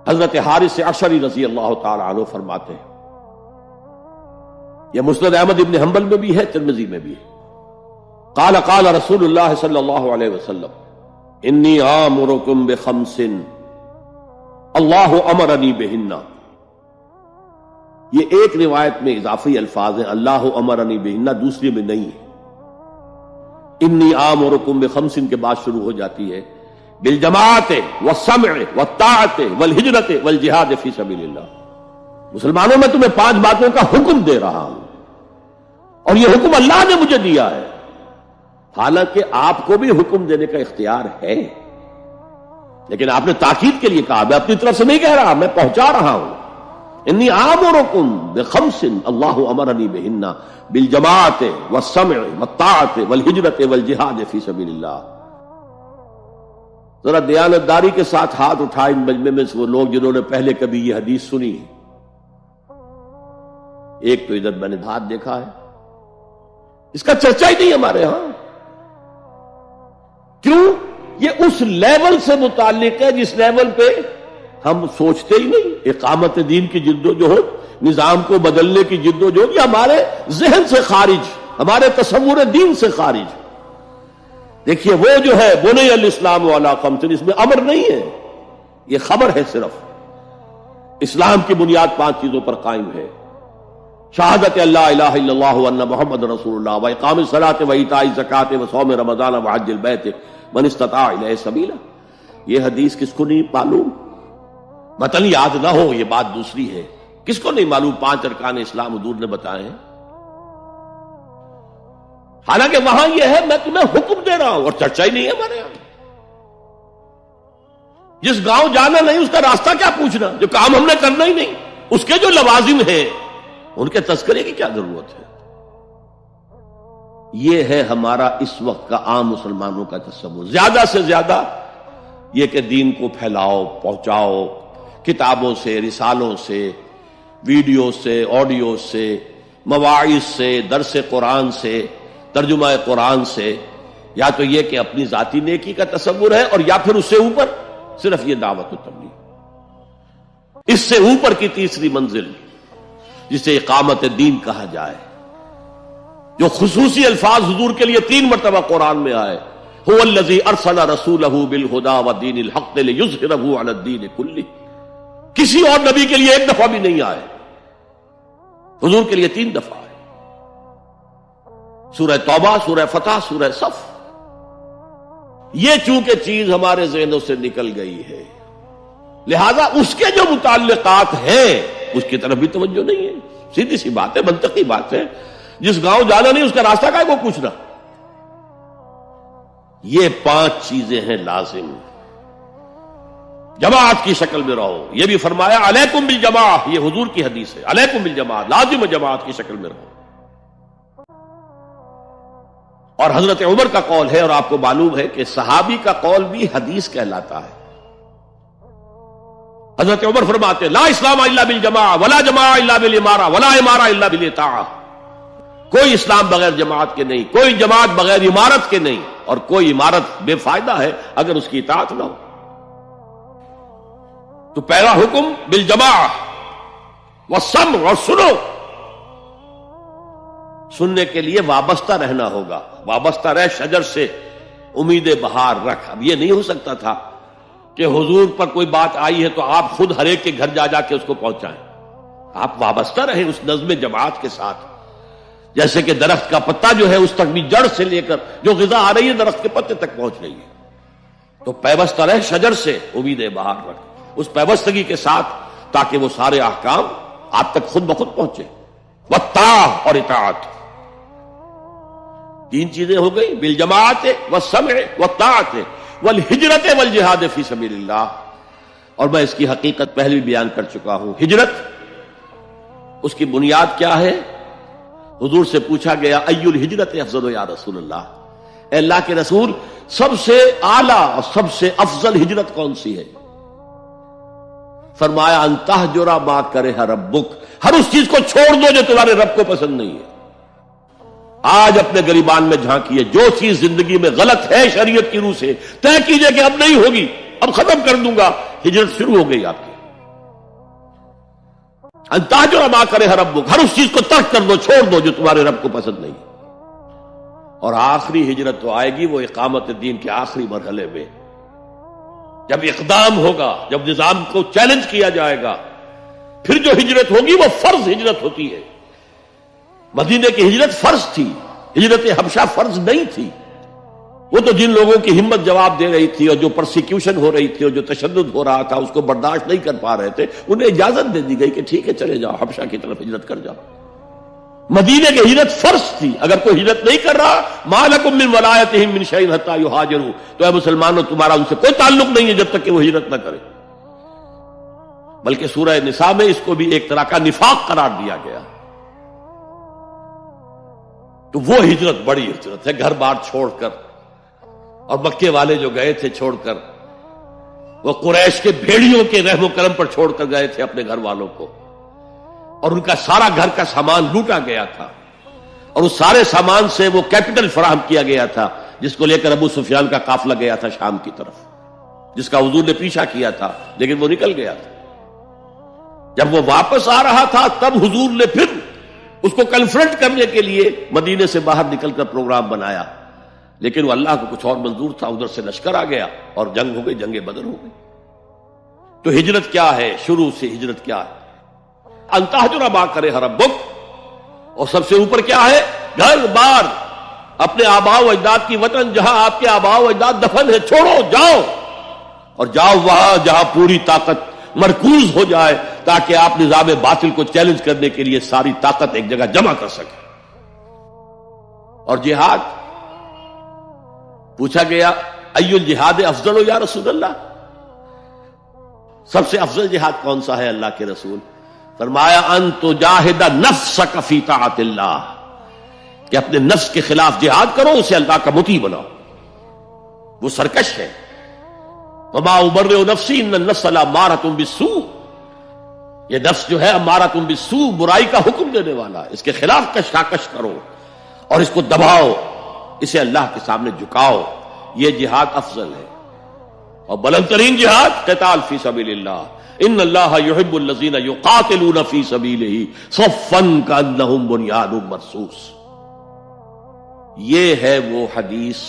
حضرت حارث عشری رضی اللہ تعالی عنہ فرماتے ہیں، یہ مسند احمد ابن حنبل میں بھی ہے، ترمذی میں بھی ہے، قال قال رسول اللہ صلی اللہ علیہ وسلم انی آمرکم بخمس اللہ امرنی بہن۔ یہ ایک روایت میں اضافی الفاظ ہیں، اللہ امرنی بہن، دوسری میں نہیں ہے۔ انی آمرکم بخمس کے بعد شروع ہو جاتی ہے بالجماعت والسمع والطاعت والہجرت والجہاد فی سبیل اللہ۔ مسلمانوں میں تمہیں 5 باتوں کا حکم دے رہا ہوں، اور یہ حکم اللہ نے مجھے دیا ہے، حالانکہ آپ کو بھی حکم دینے کا اختیار ہے، لیکن آپ نے تاکید کے لیے کہا، میں اپنی طرف سے نہیں کہہ رہا، میں پہنچا رہا ہوں۔ انی آمرکم بخمس اللہ امرنی بہن بالجماعت والسمع والطاعت والہجرت والجہاد فی سبیل اللہ۔ ذرا دیانتداری کے ساتھ ہاتھ اٹھائے ان مجمع میں سے وہ لوگ جنہوں نے پہلے کبھی یہ حدیث سنی ہے۔ ایک تو ادھر میں نے ہاتھ دیکھا ہے، اس کا چرچا ہی نہیں ہمارے ہاں۔ کیوں؟ یہ اس لیول سے متعلق ہے جس لیول پہ ہم سوچتے ہی نہیں۔ اقامت دین کی جدوجہد، نظام کو بدلنے کی جدوجہد، یہ ہمارے ذہن سے خارج، ہمارے تصور دین سے خارج۔ دیکھیے وہ جو ہے بنی الاسلام علی خمس، اس میں امر نہیں ہے، یہ خبر ہے صرف۔ اسلام کی بنیاد 5 چیزوں پر قائم ہے، شہادت اللہ الہ الا اللہ وان محمد رسول اللہ، واقام الصلاۃ وایتاء الزکوٰۃ وصوم رمضان وحج البیت من استطاع الیہ سبیلا۔ یہ حدیث کس کو نہیں معلوم؟ متن یاد نہ ہو یہ بات دوسری ہے، کس کو نہیں معلوم 5 ارکان اسلام حضور نے بتائے ہیں؟ حالانکہ وہاں یہ ہے میں تمہیں حکم دے رہا ہوں، اور چرچا ہی نہیں ہے ہمارے یہاں۔ جس گاؤں جانا نہیں اس کا راستہ کیا پوچھنا، جو کام ہم نے کرنا ہی نہیں، اس کے جو لوازم ہیں ان کے تذکرے کی کیا ضرورت ہے؟ یہ ہے ہمارا اس وقت کا عام مسلمانوں کا تصور۔ زیادہ سے زیادہ یہ کہ دین کو پھیلاؤ، پہنچاؤ، کتابوں سے، رسالوں سے، ویڈیو سے، آڈیو سے، مواعظ سے، درس قرآن سے، ترجمہ قرآن سے، یا تو یہ کہ اپنی ذاتی نیکی کا تصور ہے، اور یا پھر اس سے اوپر صرف یہ دعوت و تبلیغ۔ اس سے اوپر کی تیسری منزل جسے اقامت دین کہا جائے، جو خصوصی الفاظ حضور کے لیے 3 مرتبہ قرآن میں آئے، هو الذی ارسل رسولہ بالہدی ودین الحق لیظہرہ علی الدین کلہ۔ کسی اور نبی کے لیے 1 دفعہ بھی نہیں آئے، حضور کے لیے 3 دفعہ آئے، سورہ توبہ، سورہ فتح، سورہ صف۔ یہ چونکہ چیز ہمارے ذہنوں سے نکل گئی ہے، لہذا اس کے جو متعلقات ہیں اس کی طرف بھی توجہ نہیں ہے۔ سیدھی سی بات ہے، منطقی بات ہے، جس گاؤں جانا نہیں اس کا راستہ کا ہے کو پوچھنا۔ یہ 5 چیزیں ہیں لازم۔ جماعت کی شکل میں رہو، یہ بھی فرمایا علیکم بالجماع، یہ حضور کی حدیث ہے، علیکم بالجماع، لازم جماعت کی شکل میں رہو۔ اور حضرت عمر کا قول ہے، اور آپ کو معلوم ہے کہ صحابی کا قول بھی حدیث کہلاتا ہے۔ حضرت عمر فرماتے لا اسلام الا بالجماع ولا جماع الا بالامارہ ولا امارہ الا بالاطاعہ۔ کوئی اسلام بغیر جماعت کے نہیں، کوئی جماعت بغیر عمارت کے نہیں، اور کوئی عمارت بے فائدہ ہے اگر اس کی اطاعت نہ ہو۔ تو پہلا حکم بالجماع والسمع، اور سنو، سننے کے لیے وابستہ رہنا ہوگا، وابستہ رہ شجر سے امید بہار رکھ۔ اب یہ نہیں ہو سکتا تھا کہ حضور پر کوئی بات آئی ہے تو آپ خود ہر ایک کے گھر جا جا کے اس کو پہنچائیں، آپ وابستہ رہیں اس نظم جماعت کے ساتھ۔ جیسے کہ درخت کا پتا جو ہے اس تک بھی جڑ سے لے کر جو غذا آ رہی ہے درخت کے پتے تک پہنچ رہی ہے، تو پیوستہ رہ شجر سے امید بہار رکھ، اس پیوستگی کے ساتھ، تاکہ وہ سارے احکام آپ تک خود بخود پہنچے۔ والطاعہ، اور اطاعت۔ 3 چیزیں ہو گئی، بالجماعت والسمع والطاعت والہجرت والجہاد فی سبیل اللہ۔ اور میں اس کی حقیقت پہلے بھی بیان کر چکا ہوں۔ ہجرت، اس کی بنیاد کیا ہے؟ حضور سے پوچھا گیا ای الہجرت افضل یا رسول اللہ، اے اللہ کے رسول سب سے اعلیٰ اور سب سے افضل ہجرت کون سی ہے؟ فرمایا ان تہجر ما کرہ ربک، ہر اس چیز کو چھوڑ دو جو تمہارے رب کو پسند نہیں ہے۔ آج اپنے گریبان میں جھانکیے، جو چیز زندگی میں غلط ہے شریعت کی روح سے طے کیجئے کہ اب نہیں ہوگی، اب ختم کر دوں گا، ہجرت شروع ہو گئی آپ کی۔ ان تہجر ما کرہ ربک، ہر اس چیز کو ترک کر دو، چھوڑ دو جو تمہارے رب کو پسند نہیں. اور آخری ہجرت تو آئے گی وہ اقامت دین کے آخری مرحلے میں، جب اقدام ہوگا، جب نظام کو چیلنج کیا جائے گا، پھر جو ہجرت ہوگی وہ فرض ہجرت ہوتی ہے. مدینے کی ہجرت فرض تھی، ہجرت حبشہ فرض نہیں تھی. وہ تو جن لوگوں کی ہمت جواب دے رہی تھی اور جو پرسیکیوشن ہو رہی تھی اور جو تشدد ہو رہا تھا اس کو برداشت نہیں کر پا رہے تھے، انہیں اجازت دے دی گئی کہ ٹھیک ہے چلے جاؤ، حبشہ کی طرف ہجرت کر جاؤ. مدینے کی ہجرت فرض تھی. اگر کوئی ہجرت نہیں کر رہا، ما لکم من ولایتہم من شیء حتی یہاجروا، تو اے مسلمانوں تمہارا ان سے کوئی تعلق نہیں ہے جب تک کہ وہ ہجرت نہ کرے. بلکہ سورہ نساء میں اس کو بھی ایک طرح کا نفاق قرار دیا گیا. تو وہ ہجرت بڑی ہجرت ہے، گھر بار چھوڑ کر. اور مکے والے جو گئے تھے چھوڑ کر، وہ قریش کے بھیڑیوں کے رحم و کرم پر چھوڑ کر گئے تھے اپنے گھر والوں کو، اور ان کا سارا گھر کا سامان لوٹا گیا تھا، اور اس سارے سامان سے وہ کیپٹل فراہم کیا گیا تھا جس کو لے کر ابو سفیان کا قافلہ گیا تھا شام کی طرف، جس کا حضور نے پیچھا کیا تھا لیکن وہ نکل گیا تھا. جب وہ واپس آ رہا تھا تب حضور نے پھر اس کو کنفرنٹ کرنے کے لیے مدینے سے باہر نکل کر پروگرام بنایا، لیکن وہ اللہ کو کچھ اور منظور تھا. ادھر سے لشکر آ گیا اور جنگ ہو گئی، جنگ بدر ہو گئی. تو ہجرت کیا ہے؟ شروع سے ہجرت کیا ہے؟ ان تہجر ما کرہ ربک، اور سب سے اوپر کیا ہے؟ گھر بار، اپنے آباء و اجداد کی وطن جہاں آپ کے آباء و اجداد دفن ہے، چھوڑو جاؤ، اور جاؤ وہاں جہاں پوری طاقت مرکوز ہو جائے تاکہ آپ نظام باطل کو چیلنج کرنے کے لیے ساری طاقت ایک جگہ جمع کر سکیں. اور جہاد پوچھا گیا ای الجہاد افضل یا رسول اللہ، سب سے افضل جہاد کون سا ہے اللہ کے رسول؟ فرمایا ان تجاہد نفسک فی طاعت اللہ، کہ اپنے نفس کے خلاف جہاد کرو، اسے اللہ کا مطیع بناؤ. وہ سرکش ہے. وما ابرئ نفسی ان النفس لامارۃ بالسوء، یہ نفس جو ہے امارۃ بالسوء، برائی کا حکم دینے والا، اس کے خلاف کشاکش کرو اور اس کو دباؤ، اسے اللہ کے سامنے جھکاؤ. یہ جہاد افضل ہے. اور بلند ترین جہاد قتال فی سبیل اللہ. ان اللہ یحب الذین یقاتلون فی سبیلہ صفا کانہم بنیان مرصوص. یہ ہے وہ حدیث